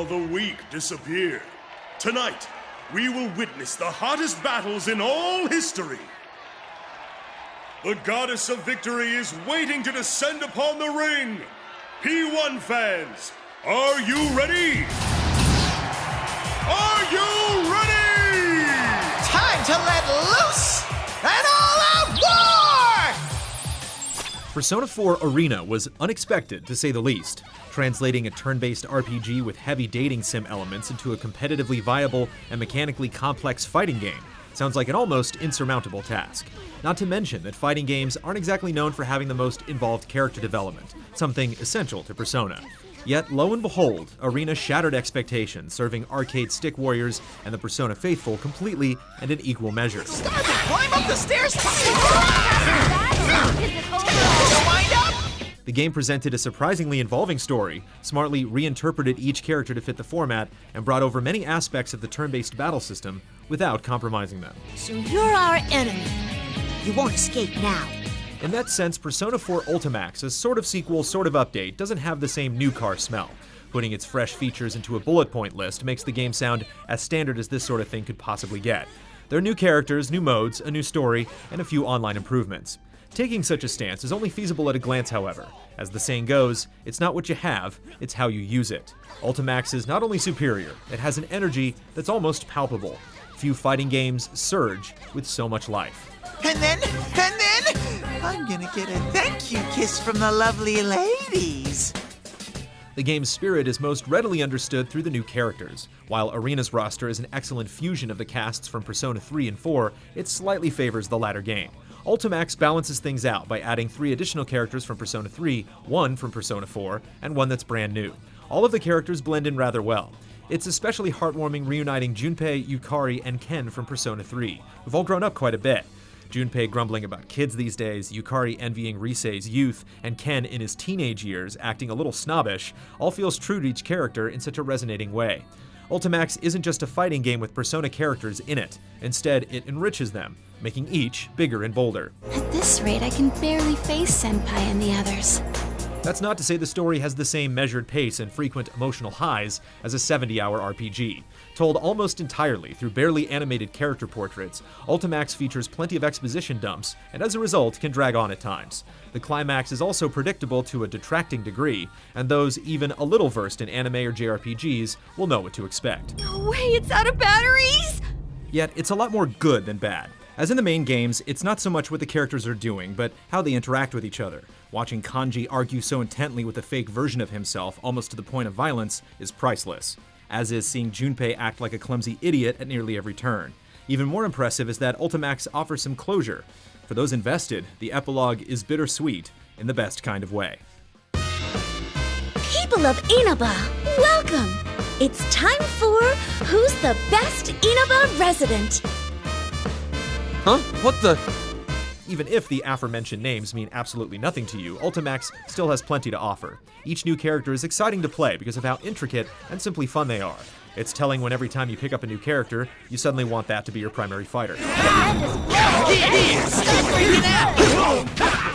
while the weak disappear. Tonight, we will witness the hottest battles in all history. The goddess of victory is waiting to descend upon the ring. P1 fans, are you ready? Are you ready? Time to let loose an all-out war! Persona 4 Arena was unexpected, to say the least, translating a turn-based RPG with heavy dating sim elements into a competitively viable and mechanically complex fighting game. Sounds like an almost insurmountable task. Not to mention that fighting games aren't exactly known for having the most involved character development, something essential to Persona. Yet, lo and behold, Arena shattered expectations, serving arcade stick warriors and the Persona faithful completely and in equal measure. Start to climb up the stairs! Wind up! The game presented a surprisingly involving story, smartly reinterpreted each character to fit the format, and brought over many aspects of the turn-based battle system without compromising them. So you're our enemy. You won't escape now. In that sense, Persona 4 Ultimax, a sort of sequel, sort of update, doesn't have the same new car smell. Putting its fresh features into a bullet point list makes the game sound as standard as this sort of thing could possibly get. There are new characters, new modes, a new story, and a few online improvements. Taking such a stance is only feasible at a glance, however. As the saying goes, it's not what you have, it's how you use it. Ultimax is not only superior, it has an energy that's almost palpable. Few fighting games surge with so much life. And then, I'm gonna get a thank you kiss from the lovely ladies. The game's spirit is most readily understood through the new characters. While Arena's roster is an excellent fusion of the casts from Persona 3 and 4, it slightly favors the latter game. Ultimax balances things out by adding 3 additional characters from Persona 3, 1 from Persona 4, and 1 that's brand new. All of the characters blend in rather well. It's especially heartwarming reuniting Junpei, Yukari, and Ken from Persona 3, who've all grown up quite a bit. Junpei grumbling about kids these days, Yukari envying Risei's youth, and Ken in his teenage years acting a little snobbish, all feels true to each character in such a resonating way. Ultimax isn't just a fighting game with Persona characters in it. Instead, it enriches them, making each bigger and bolder. At this rate, I can barely face Senpai and the others. That's not to say the story has the same measured pace and frequent emotional highs as a 70-hour RPG. Told almost entirely through barely animated character portraits, Ultimax features plenty of exposition dumps, and as a result can drag on at times. The climax is also predictable to a detracting degree, and those even a little versed in anime or JRPGs will know what to expect. No way, it's out of batteries! Yet, it's a lot more good than bad. As in the main games, it's not so much what the characters are doing, but how they interact with each other. Watching Kanji argue so intently with a fake version of himself, almost to the point of violence, is priceless. As is seeing Junpei act like a clumsy idiot at nearly every turn. Even more impressive is that Ultimax offers some closure. For those invested, the epilogue is bittersweet in the best kind of way. People of Inaba, welcome! It's time for Who's the Best Inaba Resident? Huh? What the? Even if the aforementioned names mean absolutely nothing to you, Ultimax still has plenty to offer. Each new character is exciting to play because of how intricate and simply fun they are. It's telling when every time you pick up a new character, you suddenly want that to be your primary fighter.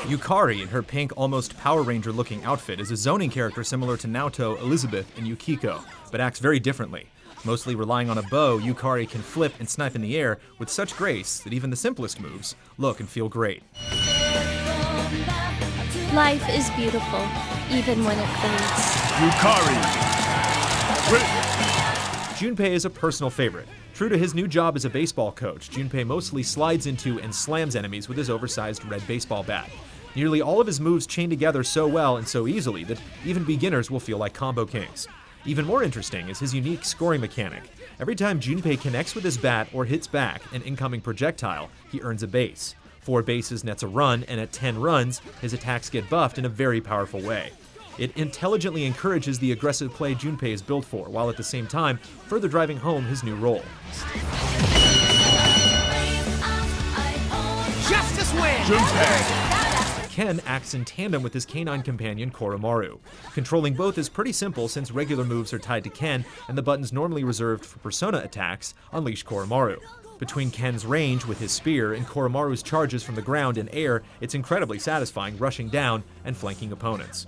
Yukari, in her pink, almost Power Ranger-looking outfit, is a zoning character similar to Naoto, Elizabeth, and Yukiko, but acts very differently. Mostly relying on a bow, Yukari can flip and snipe in the air with such grace that even the simplest moves look and feel great. Life is beautiful, even when it hurts. Yukari! Junpei is a personal favorite. True to his new job as a baseball coach, Junpei mostly slides into and slams enemies with his oversized red baseball bat. Nearly all of his moves chain together so well and so easily that even beginners will feel like combo kings. Even more interesting is his unique scoring mechanic. Every time Junpei connects with his bat or hits back an incoming projectile, he earns a base. 4 bases nets a run, and at 10 runs, his attacks get buffed in a very powerful way. It intelligently encourages the aggressive play Junpei is built for, while at the same time further driving home his new role. Justice wins! Junpei! Ken acts in tandem with his canine companion Koromaru. Controlling both is pretty simple since regular moves are tied to Ken and the buttons normally reserved for Persona attacks unleash Koromaru. Between Ken's range with his spear and Koromaru's charges from the ground and air, it's incredibly satisfying rushing down and flanking opponents.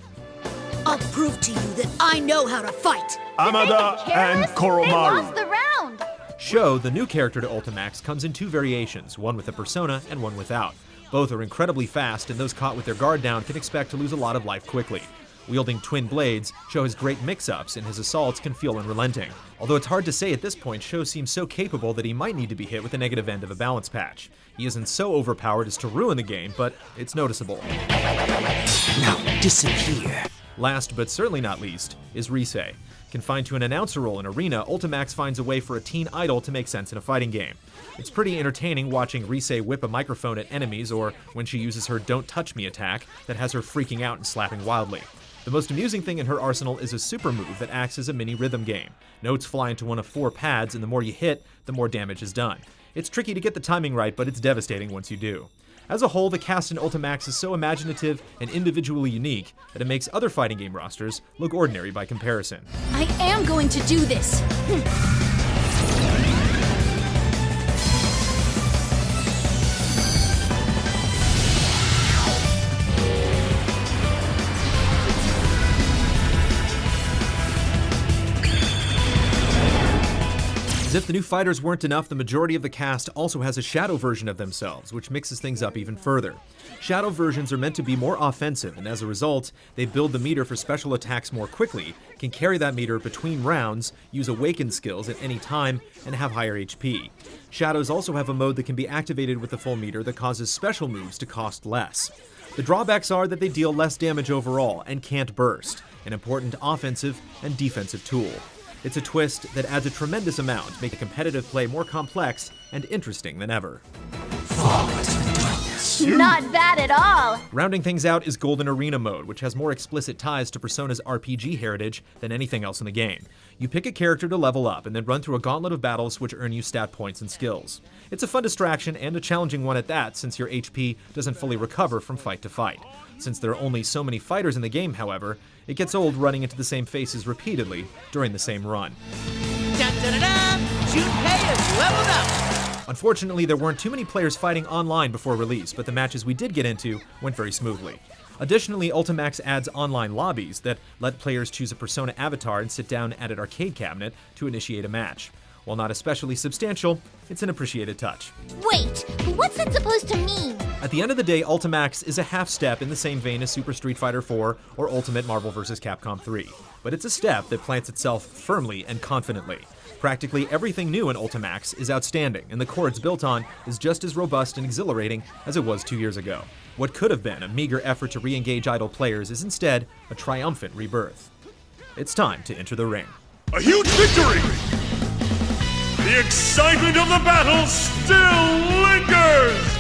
I'll prove to you that I know how to fight. Amada and They Koromaru. lost the round. Sho, the new character to Ultimax, comes in two variations, one with a persona and one without. Both are incredibly fast, and those caught with their guard down can expect to lose a lot of life quickly. Wielding twin blades, Sho has great mix-ups, and his assaults can feel unrelenting. Although it's hard to say at this point, Sho seems so capable that he might need to be hit with the negative end of a balance patch. He isn't so overpowered as to ruin the game, but it's noticeable. Now disappear. Last, but certainly not least, is Rise. Confined to an announcer role in Arena, Ultimax finds a way for a teen idol to make sense in a fighting game. It's pretty entertaining watching Rise whip a microphone at enemies, or when she uses her Don't Touch Me attack that has her freaking out and slapping wildly. The most amusing thing in her arsenal is a super move that acts as a mini rhythm game. Notes fly into one of 4 pads, and the more you hit, the more damage is done. It's tricky to get the timing right, but it's devastating once you do. As a whole, the cast in Ultimax is so imaginative and individually unique that it makes other fighting game rosters look ordinary by comparison. I am going to do this. As if the new fighters weren't enough, the majority of the cast also has a shadow version of themselves, which mixes things up even further. Shadow versions are meant to be more offensive, and as a result, they build the meter for special attacks more quickly, can carry that meter between rounds, use awakened skills at any time, and have higher HP. Shadows also have a mode that can be activated with the full meter that causes special moves to cost less. The drawbacks are that they deal less damage overall and can't burst, an important offensive and defensive tool. It's a twist that adds a tremendous amount, making competitive play more complex and interesting than ever. Not bad at all. Rounding things out is Golden Arena mode, which has more explicit ties to Persona's RPG heritage than anything else in the game. You pick a character to level up and then run through a gauntlet of battles which earn you stat points and skills. It's a fun distraction and a challenging one at that, since your HP doesn't fully recover from fight to fight. Since there are only so many fighters in the game, however, it gets old running into the same faces repeatedly during the same run. Junpei is leveled up. Unfortunately, there weren't too many players fighting online before release, but the matches we did get into went very smoothly. Additionally, Ultimax adds online lobbies that let players choose a Persona avatar and sit down at an arcade cabinet to initiate a match. While not especially substantial, it's an appreciated touch. Wait, what's that supposed to mean? At the end of the day, Ultimax is a half step in the same vein as Super Street Fighter 4 or Ultimate Marvel vs. Capcom 3. But it's a step that plants itself firmly and confidently. Practically everything new in Ultimax is outstanding, and the core it's built on is just as robust and exhilarating as it was 2 years ago. What could have been a meager effort to re-engage idle players is instead a triumphant rebirth. It's time to enter the ring. A huge victory! The excitement of the battle still lingers!